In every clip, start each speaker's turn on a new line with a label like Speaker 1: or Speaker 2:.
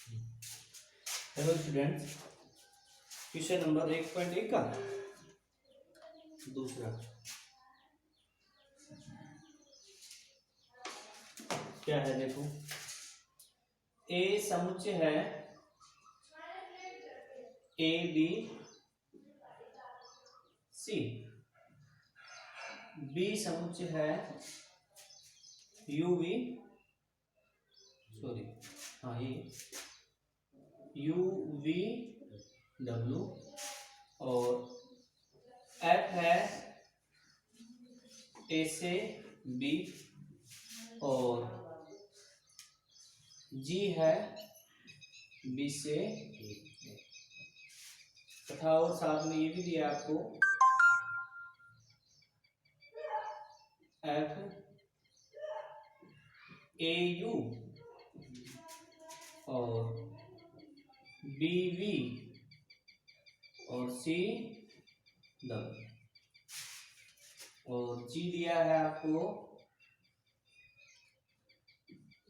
Speaker 1: Hello students, question number 1.1 का दूसरा क्या है? देखो, ए समुच्चय है ए बी सी, बी समुच्चय है यू वी यू वी डब्ल्यू, और एफ है ए से बी, और जी है बी से ए, तथा और साथ में ये भी दिया आपको एफ ए यू और बी वी और सी डब्ल्यू, और जी दिया है आपको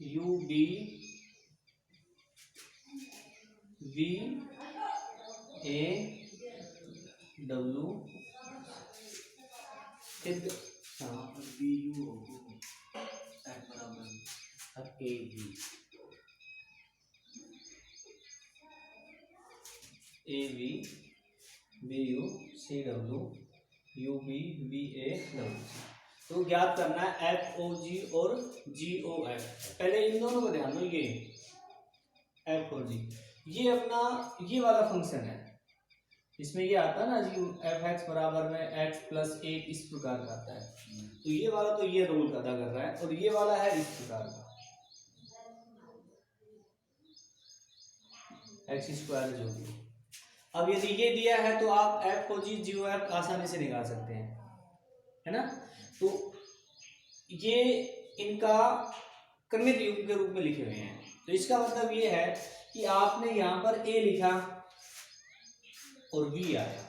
Speaker 1: U B V A W B U बराबर A B B U C W U B V A W. तो ज्ञात करना है एफ ओ जी और जी ओ एफ। पहले इन दोनों को ध्यान दो, ये एफ और जी, ये अपना ये वाला फंक्शन है, इसमें ये आता है ना जी, एफ एक्स बराबर में एक्स प्लस एक, इस प्रकार का आता है। तो ये वाला तो ये रोल अदा कर रहा है, और ये वाला है इस प्रकार का एक्स स्क्वायर जो भी। अब यदि ये दिया है तो आप एफ को जी जी एफ आसानी से निकाल सकते हैं, है ना। तो ये इनका क्रमिक युग्म के रूप में लिखे हुए हैं। तो इसका मतलब ये है कि आपने यहाँ पर ए लिखा और बी आया,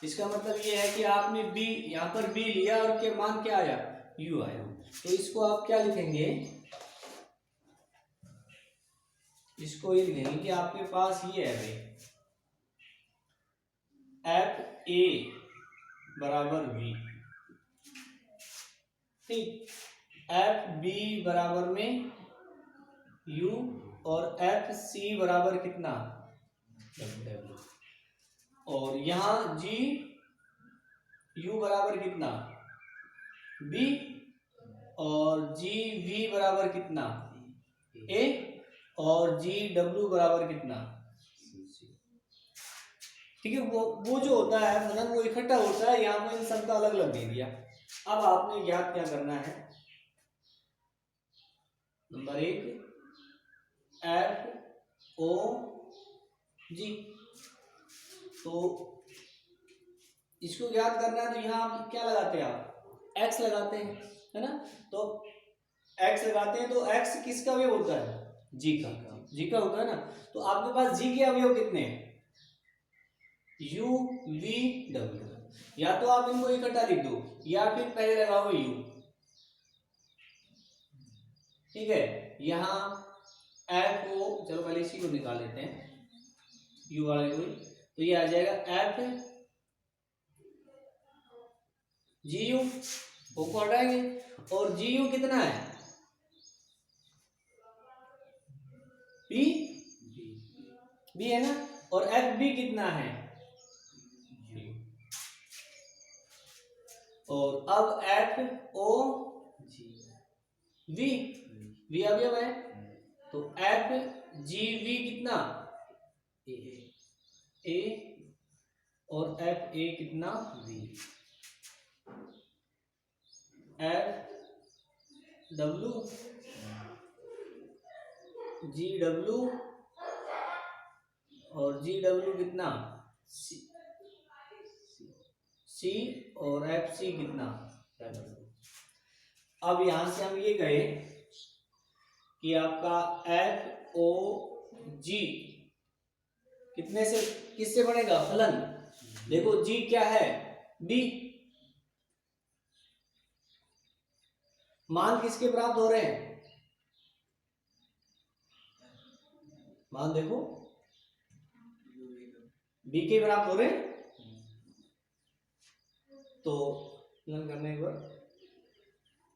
Speaker 1: इसका मतलब ये है कि आपने बी यहाँ पर बी लिया और के मान क्या आया, यू आया। तो इसको आप क्या लिखेंगे, इसको ये लिखेंगे कि आपके पास ये है भाई एफ ए बराबर बी, ठीक, एफ बी बराबर में यू और एफ सी बराबर कितना डब्ल्यू, और यहां जी यू बराबर कितना बी, और जी वी बराबर कितना ए, और जी डब्ल्यू बराबर कितना, ठीक है। वो जो होता है मतलब वो इकट्ठा होता है, यहाँ पर इन सबका अलग अलग दे दिया। अब आपने याद क्या करना है, नंबर 1 एफ ओ जी, तो इसको याद करना है। तो यहाँ आप क्या लगाते हैं, आप एक्स लगाते हैं, है ना। तो एक्स लगाते हैं तो एक्स किसका अवयव होता है, जी का, जी का होता है ना। तो आपके पास जी के अवयव कितने हैं, यू वी डब्ल्यू। या तो आप इनको इकट्ठा लिख दो या फिर पहले लगाओ यू, ठीक है। यहां एफ ओ, चलो पहले इसी को निकाल लेते हैं, यू वाले को। तो ये आ जाएगा एफ जी यू, वो को हटाएंगे, और जी यू कितना है बी, बी है ना, और एफ बी कितना है, और अब एफ ओ वी, वी अवयव है, तो एफ जी वी कितना ए, और एफ ए कितना V, F W G W, और जी डब्ल्यू कितना सी, सी, और एफ सी कितना। अब यहां से हम ये गए कि आपका एफ ओ जी कितने से किससे बनेगा, फलन। देखो जी क्या है, बी, मान किसके प्राप्त हो रहे हैं, मान देखो बी के बराबर हो रहे, तो प्लन करने के बाद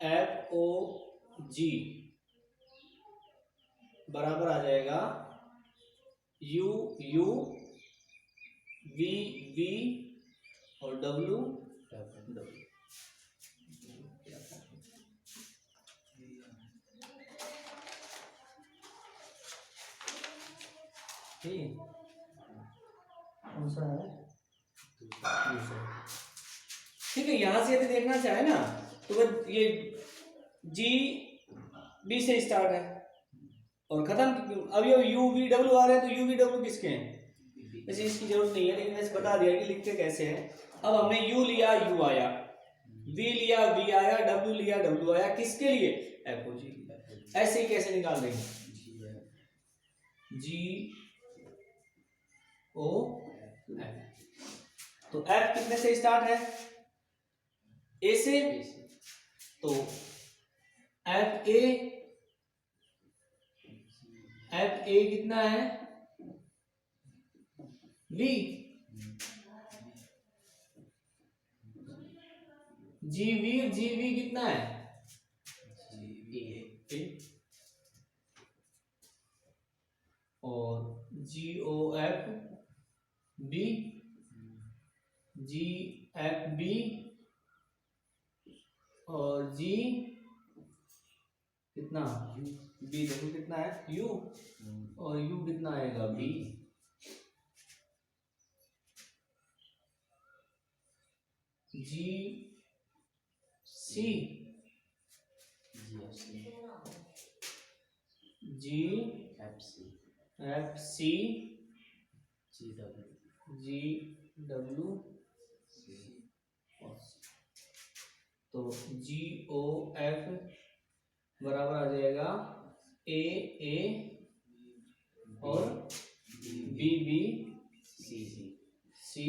Speaker 1: एफ ओ जी बराबर आ जाएगा यू यू वी वी और डब्ल्यू डब्ल्यू। कौन सा है? ठीक है, यहां से यदि देखना चाहे ना तो ये जी बी से स्टार्ट है और खत्म। अब ये यू वी डब्ल्यू आ रहे हैं, तो यू वी डब्ल्यू किसके हैं? वैसे इसकी जरूरत नहीं है, लेकिन वैसे बता दिया कि लिखते कैसे हैं। अब हमने यू लिया, यू आया, वी लिया, वी आया, डब्ल्यू लिया, डब्ल्यू आया, किसके लिए? एफ ओ जी। ऐसे ही कैसे निकाल देंगे? जी ओ एफ। तो एफ कितने से स्टार्ट है? ए से। तो एफ ए कितना है? वी। जी वी कितना है? ए। और जी ओ एफ बी, जी एफ बी और जी कितना? बी देखो कितना है? यू। और यू कितना आएगा? बी। जी सी, जी एफ सी, जी डब्ल्यू। तो जी ओ एफ बराबर आ जाएगा ए और बी बी सी।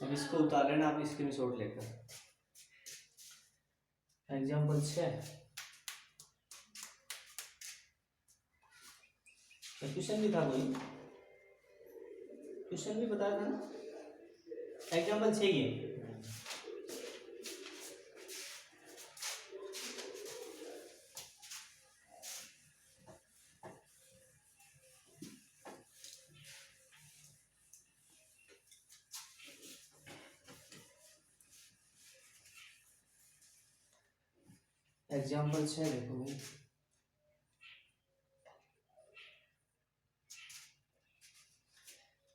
Speaker 1: अब इसको उतार लेना आप स्क्रीनशॉट लेकर। एग्जाम्पल 6 क्वेश्चन भी था, कोई क्वेश्चन भी बताया था ना? एग्जाम्पल 6 ये। एग्जाम्पल 6 देखो भाई।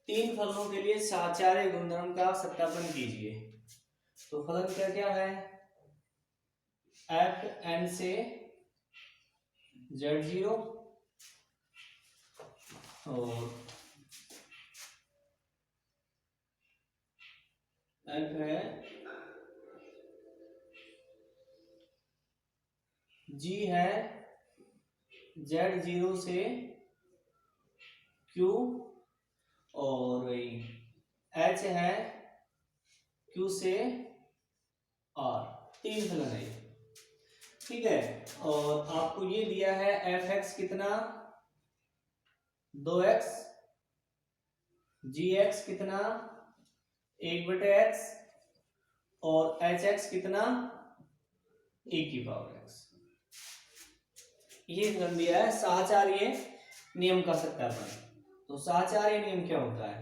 Speaker 1: तीन फलनों के लिए साचार्य गुणधर्म का सत्यापन कीजिए। तो फलन क्या क्या है? एफ एन से Z0 और एफ है जी है Z0 से Q और H है Q से R। तीन फलन है, ठीक है। और आपको ये दिया है एफ एक्स कितना? 2x, जी एक्स कितना? 1/x और एच एक्स कितना? e⁻x। ये फलन दिया है साहचर्य नियम का सत्यापन। तो साहचर्य नियम क्या होता है?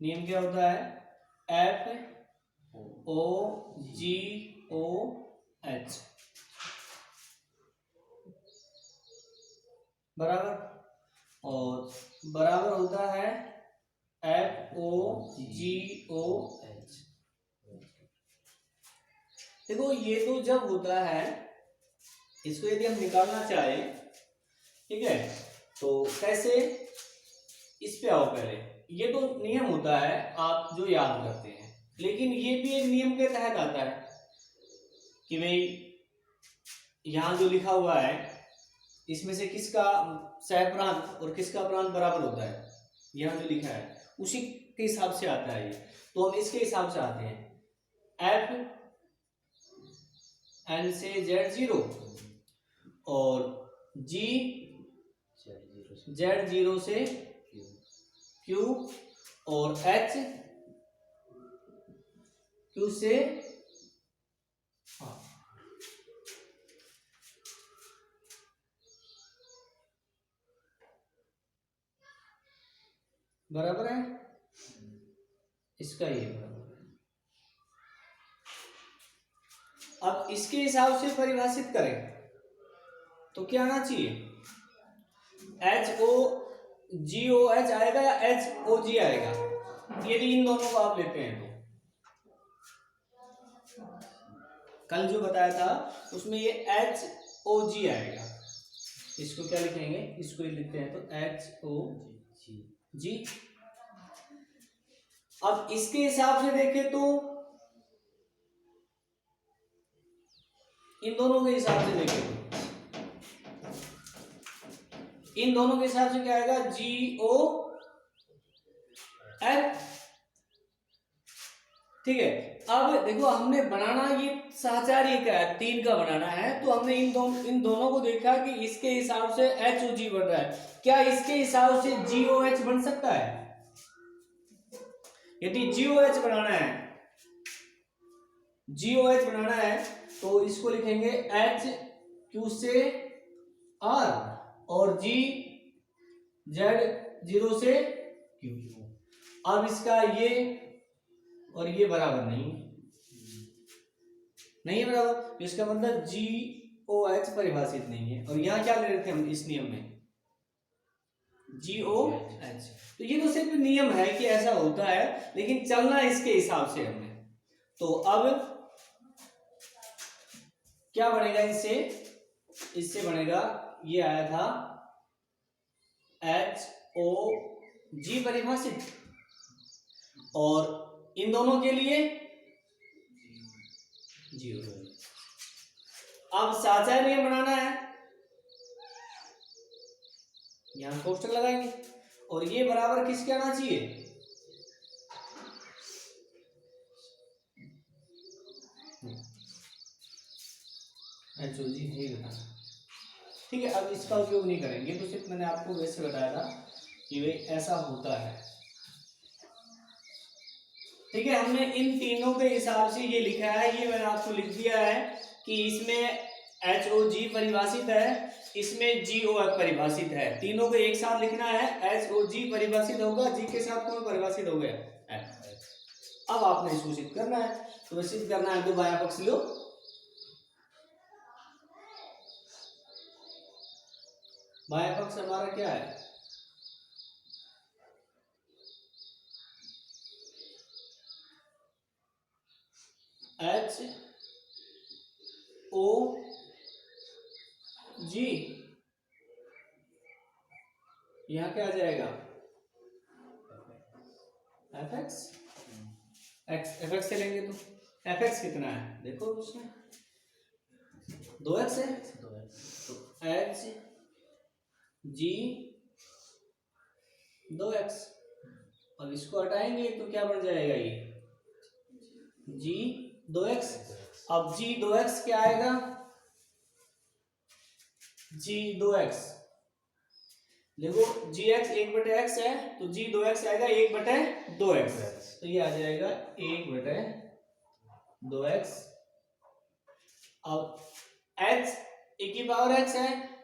Speaker 1: नियम क्या होता है? एफ ओ जी ओ एच बराबर, और बराबर होता है एफ ओ जी ओ एच। देखो ये तो जब होता है, इसको यदि हम निकालना चाहे, ठीक है, तो कैसे? इस पे आओ पहले। ये तो नियम होता है आप जो याद करते हैं, लेकिन ये भी एक नियम के तहत आता है कि भाई यहां जो लिखा हुआ है इसमें से किसका सहप्रांत और किसका प्रांत बराबर होता है, यहां जो लिखा है उसी के हिसाब से आता है ये। तो हम इसके हिसाब से आते हैं। एफ N से Z0 और G Z0 से Q और H Q से R। बराबर है, इसका ये बराबर है। अब इसके हिसाब से परिभाषित करें तो क्या आना चाहिए, HOGOH आएगा या HOG आएगा, यदि इन दोनों को आप लेते हैं तो। कल जो बताया था उसमें ये HOG आएगा, इसको क्या लिखेंगे, इसको ही लिखते हैं तो HOG। अब इसके हिसाब से देखें तो इन दोनों के हिसाब से देखें तो इन दोनों के हिसाब से क्या आएगा, GOF। ठीक है, अब देखो हमने बनाना ये साहचर्य का 3 का बनाना है, तो हमने इन दोनों को देखा कि इसके हिसाब से HOG बन रहा है, क्या इसके हिसाब से GOH बन सकता है। यदि GOH बनाना है तो इसको लिखेंगे HQ से R और Z0 से Q। अब इसका ये और ये बराबर नहीं है बराबर, तो इसका मतलब GOH परिभाषित नहीं है। और यहां क्या ले रहे थे हम इस नियम में, GOH। तो ये तो सिर्फ नियम है कि ऐसा होता है, लेकिन चलना इसके हिसाब से हमने। तो अब क्या बनेगा, इससे बनेगा, ये आया था HOG परिभाषित, और इन दोनों के लिए 0। अब साचा नियम बनाना है, यहां कोष्टक लगाएंगे, और ये बराबर किसके आना चाहिए, HOG नहीं बताना। ठीक है, अब इसका उपयोग नहीं करेंगे, तो सिर्फ मैंने आपको वैसे बताया था कि भाई ऐसा होता है। ठीक है, हमने इन तीनों के हिसाब से ये लिखा है, ये मैंने आपको लिख दिया है कि इसमें HOG परिभाषित है, इसमें GOF परिभाषित है। तीनों को एक साथ लिखना है, HOG परिभाषित होगा, G के साथ कौन परिभाषित हो गया, अब आपने इसको सिद्ध करना है, तो सिद्ध करना है तो बायां पक्ष लो। बायां पक्ष हमारा क्या है, HOG, यहां क्या आ जाएगा, FX। FX से लेंगे तो FX कितना है, देखो उसमें 2x है, तो HG 2x। अब इसको हटाएंगे तो क्या बन जाएगा, ये G 2x। अब G 2x क्या आएगा, G 2x देखो, GX 1/x है, तो G 2x आएगा 1/2x, तो ये आ जाएगा 1/2x। अब H e⁻x है,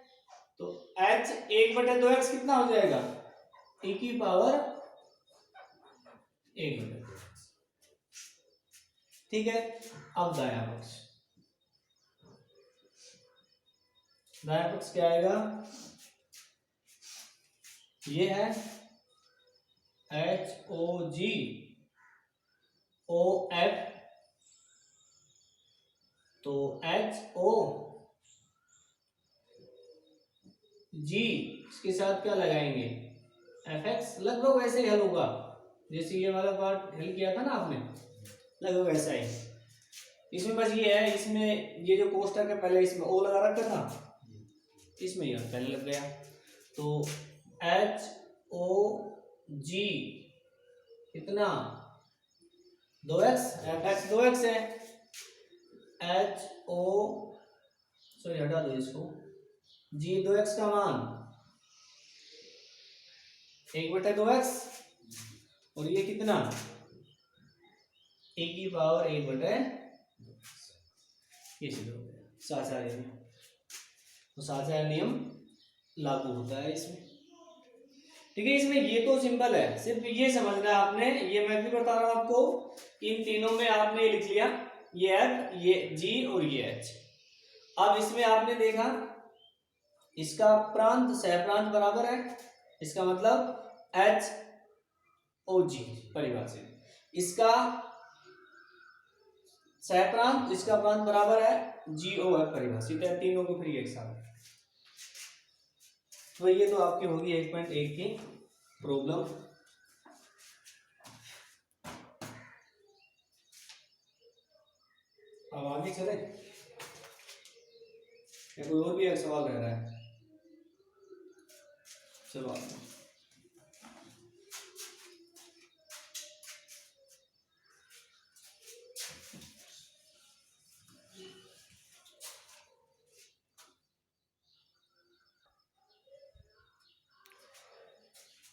Speaker 1: तो H 1/2x कितना हो जाएगा, e⁻1/2x। ठीक है, अब दायां पक्ष क्या आएगा, ये है HOG OF, तो HOG इसके साथ क्या लगाएंगे, FX। लगभग वैसे ही हल होगा जैसे ये वाला पार्ट हल किया था ना आपने, लगभग वैसा ही। इसमें बस ये है, इसमें ये जो कोष्टक है पहले इसमें O लगा रखा था, इसमें यह पहले लग गया, तो HOG कितना 2x, FX 2x है, एच ओ, सॉरी हटा दो इसको, जी 2x का मान 1/2x, और ये कितना ए की पावर 1/2, ये सिद्ध हो गया साचार्य नियम। तो साचार्य नियम लागू होता है इसमें। ठीक है, इसमें ये तो सिंपल है, सिर्फ ये समझना है आपने, ये मैं भी बता रहा हूं आपको, इन तीनों में आपने लिख लिया, ये एफ, ये जी और ये एच। अब इसमें आपने देखा इसका प्रांत सह प्रांत बराबर है, इसका मतलब एच ओ जी परिभाषित, इसका सह प्रांत, इसका प्रांत बराबर है जी ओ एफ परिभाषित है, तीनों को फिर एक साथ। तो ये तो आपकी होगी 1.1 की प्रॉब्लम। अब आगे चले, या कोई और भी एक सवाल रह रहा है? चलो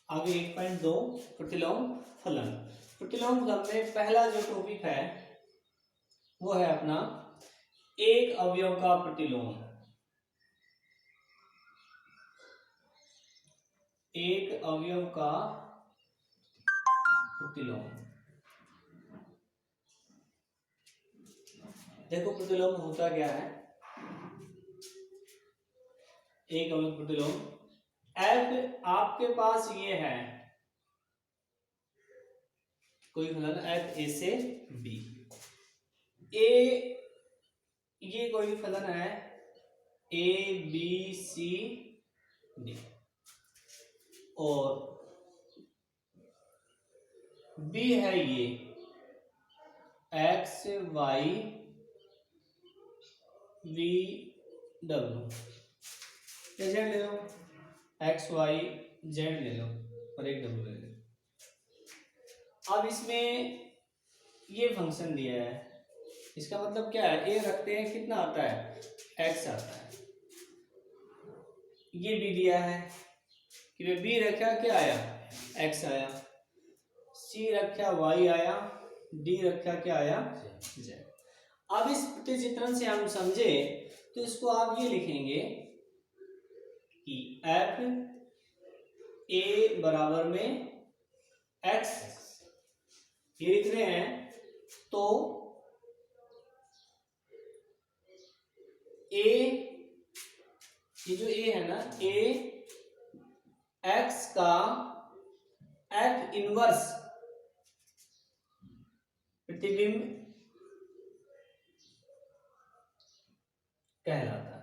Speaker 1: आगे 1.2 प्रतिलोम फलन। प्रतिलोम फलन में पहला जो टॉपिक है वो है अपना एक अवयव का प्रतिलोम। एक अवयव का प्रतिलोम। देखो प्रतिलोम होता क्या है, एक अवयव प्रतिलोम, एफ आपके पास ये है कोई फलन एफ ए से बी, ए ये कोई फलन है ए बी सी डी, और बी है ये x why V W, Z ले लो, एक्स वाई जेड ले लो और एक डब्ल्यू ले लो। अब इसमें ये फंक्शन दिया है, इसका मतलब क्या है, ए रखते हैं कितना आता है, एक्स आता है, ये भी दिया है कि बी रखा क्या आया, एक्स आया, सी रखा वाई आया, डी रखा क्या आया, जेड। अब इस प्रतिचित्रण से हम समझे तो इसको आप ये लिखेंगे कि एफ ए बराबर में एक्स, ये लिख रहे हैं, तो ए, ये जो ए है ना, ए एक्स का एफ इनवर्स प्रतिबिंब कहलाता है।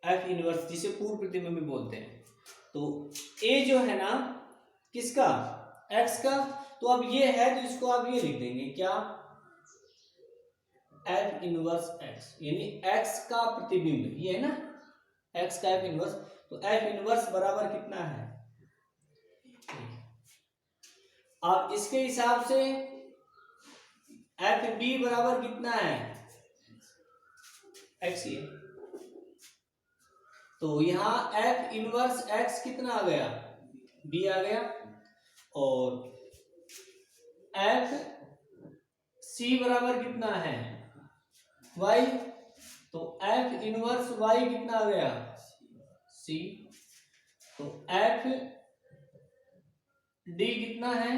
Speaker 1: एफ इनवर्स जिसे पूर्व प्रतिबिंब भी बोलते हैं। तो ए जो है ना किसका, एक्स का, तो अब ये है तो इसको आप ये लिख देंगे क्या, एफ इनवर्स एक्स, यानी एक्स का प्रतिबिंब, ये है ना एक्स का एफ इनवर्स, तो एफ इनवर्स बराबर कितना है, अब इसके हिसाब से एफ बी बराबर कितना है, एक्स ही है, तो यहां एफ इनवर्स एक्स कितना आ गया, बी आ गया, और एफ सी बराबर कितना है, वाई, तो एफ इनवर्स वाई कितना आ गया, सी, तो एफ डी कितना है,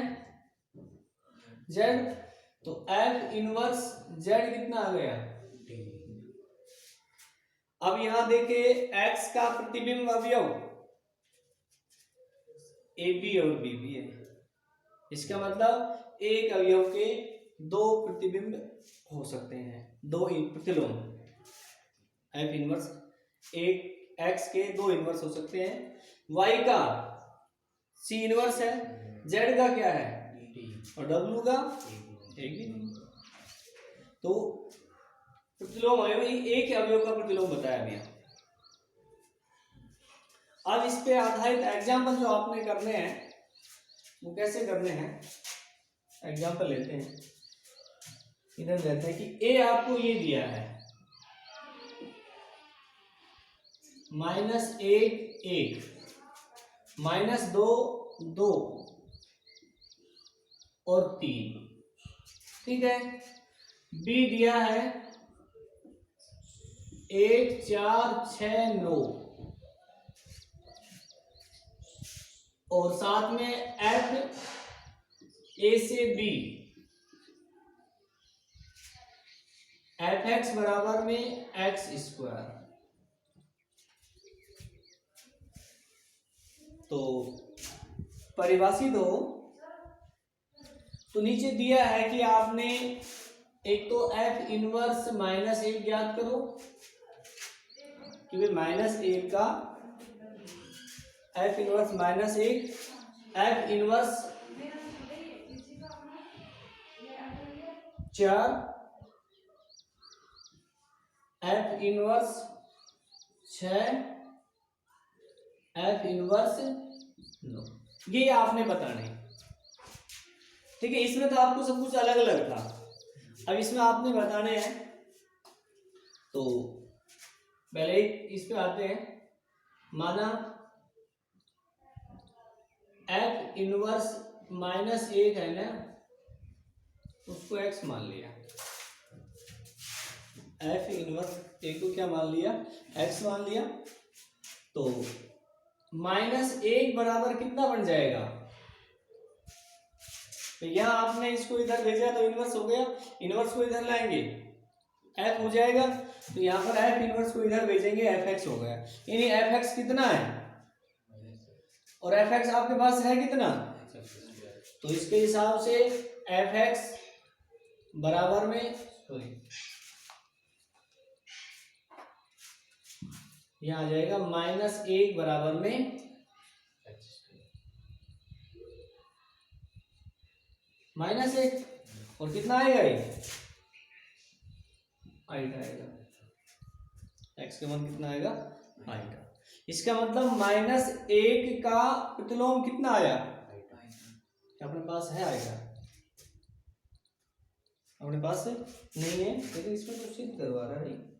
Speaker 1: जेड, तो एफ इनवर्स जेड कितना आ गया, डी। अब यहां देखे एक्स का प्रतिबिंब अवयव ए बी और बी भी है, इसका मतलब एक अवयव के दो प्रतिबिंब हो सकते हैं, दो प्रतिलोम, एफ इनवर्स एक एक्स के दो इनवर्स हो सकते हैं, वाई का सी इनवर्स है, जेड का क्या है, और डब्ल्यू का एक भी नहीं। तो प्रतिलोम अवयव एक अवयव का प्रतिलोम बताया गया। अब इस पे आधारित एग्जाम्पल जो आपने करने हैं वो कैसे करने हैं, एग्जाम्पल लेते हैं। इधर कहते हैं कि ए आपको ये दिया है -1 1, -2 2 और 3, ठीक है। बी दिया है 1 4 6 9 और साथ में एफ ए से बी, एफ एक्स बराबर में एक्स स्क्वायर। तो परिभाषित हो तो नीचे दिया है कि आपने एक तो एफ इनवर्स -1 ज्ञात करो कि भाई -1 का F inverse -1, F inverse 4, F inverse 6, F inverse 9, ये आपने बताना है, ठीक है। इसमें तो आपको सब कुछ अलग अलग था, अब इसमें आपने बताने हैं। तो पहले इस पे आते हैं। माना एफ इनवर्स -1 है ना, उसको एक्स मान लिया, एफ इनवर्स एक को क्या मान लिया, एक्स मान लिया। तो -1 बराबर कितना बन जाएगा, तो यहां आपने इसको इधर भेजा तो इनवर्स हो गया, इनवर्स को इधर लाएंगे एफ हो जाएगा, तो यहाँ पर एफ इनवर्स को इधर भेजेंगे एफ एक्स हो गया। यानी एफ एक्स कितना है और एफ एक्स आपके पास है कितना, तो इसके हिसाब से एफ एक्स बराबर में यहाँ आ जाएगा -1 बराबर में -1 और कितना आएगा ये आइटा आएगा, एक्स का मान कितना आएगा आइटा। इसका मतलब -1 का प्रतिलोम कितना आया, अपने पास है आइटा, अपने पास नहीं है लेकिन इसमें तो सिद्ध करवा रहा है।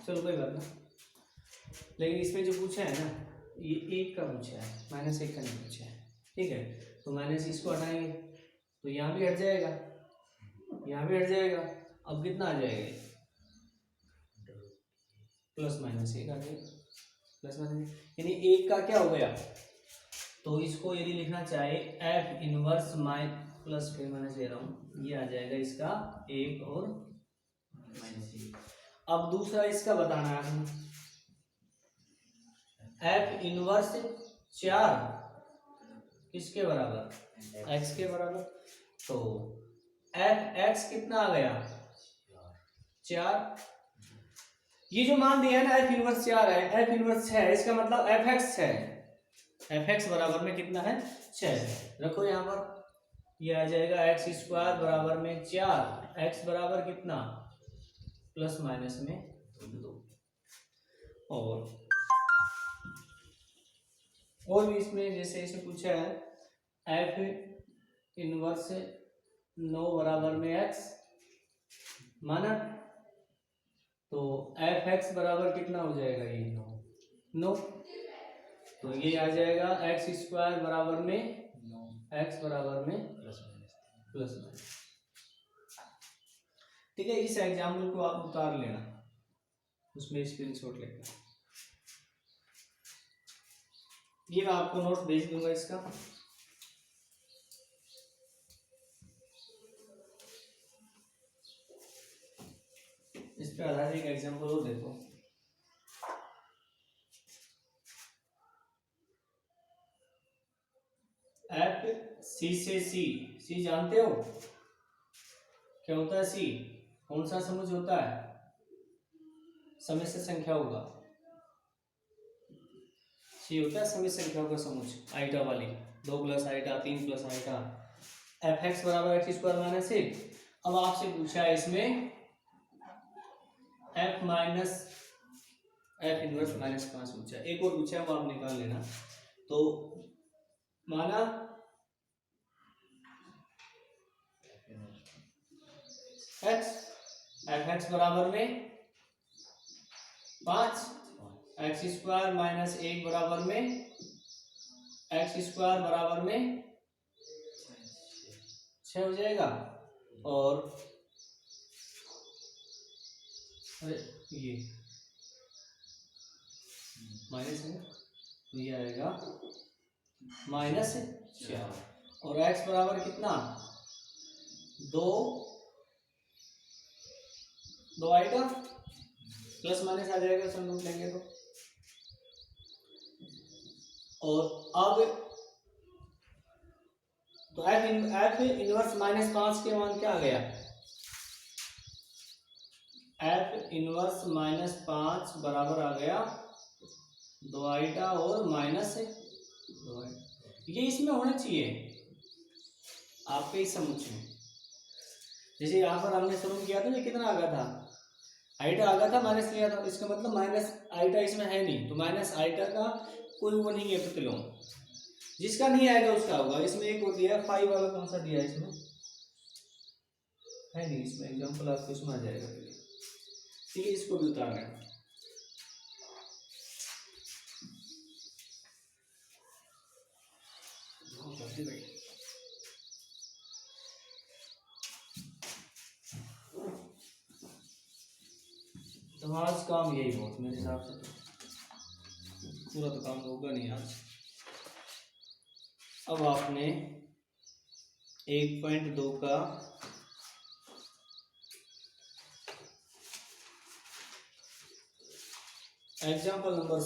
Speaker 1: चलो कोई बात नहीं, लेकिन इसमें जो पूछा है ना ये 1 का पूछा है, -1 का नहीं पूछा है, ठीक है। तो माइनस इसको हटाएंगे तो यहाँ भी हट जाएगा, यहाँ भी हट जाएगा, अब कितना आ जाएगा +-1 आ जाएगा, +-1 यानी 1 का क्या हो गया। तो इसको यदि लिखना चाहे एफ इनवर्स प्लस फिर मैंने ले रहा हूँ, ये आ जाएगा इसका 1 और -1। अब दूसरा इसका बताना है, एफ इनवर्स 4 किसके बराबर, एक्स के बराबर। तो एफ एक्स कितना आ गया 4, ये जो मान दिया है ना एफ इनवर्स 4 है, एफ इनवर्स 6 है, इसका मतलब एफ एक्स 6 है, एफ एक्स बराबर में कितना है 6। रखो यहाँ पर, ये आ जाएगा एक्स स्क्वायर बराबर में 4, एक्स बराबर कितना ± में 2। और भी इसमें जैसे इसे पूछा है एफ इनवर्स 9 बराबर में एक्स माना, तो एफ एक्स बराबर कितना हो जाएगा ये 9, तो ये आ जाएगा एक्स स्क्वायर बराबर में एक्स बराबर में ±, ठीक है। इस एग्जाम्पल को आप उतार लेना, उसमें स्क्रीनशॉट लेकर, ये मैं आपको नोट भेज दूंगा इसका। इस पे आधारित एक एग्जाम्पल और देखो, एफ सी से सी जानते हो क्या होता है, सी कौन सा समुच्चय होता है, समिश्र संख्याओं का, सी होता है समिश्र संख्याओं का समुच्चय, आइटा वाली 2 + आइटा 3 + आइटा एफ एक्स बराबर एक्स स्क्वायर माइनस एक। अब आपसे पूछा है इसमें F minus F inverse minus 5 पूछा है, एक और पूछा है वो आप निकाल लेना। तो माना एक्स एफ एक्स बराबर में 5, एक्स स्क्वायर माइनस 1 बराबर में एक्स स्क्वायर बराबर में 6 हो जाएगा। और ये माइनस है तो ये आएगा -4। और x बराबर कितना 2 आएगा, प्लस माइनस आ जाएगा सब नोट लेंगे तो। और अब तो एफ इनवर्स -5 के मान क्या आ गया, एफ इनवर्स -5 बराबर आ गया 2 आइटा और -2। ये इसमें होना चाहिए आपके इस समुच्च में। जैसे यहाँ पर हमने शुरू किया था, ये कितना आ गया था, आइटा आ गया था, माइनस लिया था, इसका मतलब माइनस आइटा इसमें है नहीं, तो माइनस आइटा का कोई वो नहीं है प्रतिलोम, जिसका नहीं आएगा उसका होगा। इसमें एक और दिया 5 वाला, कौन सा दिया है इसमें, है नहीं इसमें एग्जाम्पल, आपको इसमें आ जाएगा। ठीक है, इसको भी उतारना है। तो आज काम यही बहुत मेरे हिसाब से, तो पूरा तो काम होगा नहीं आज। अब आपने 1.2 का एग्जाम्पल नंबर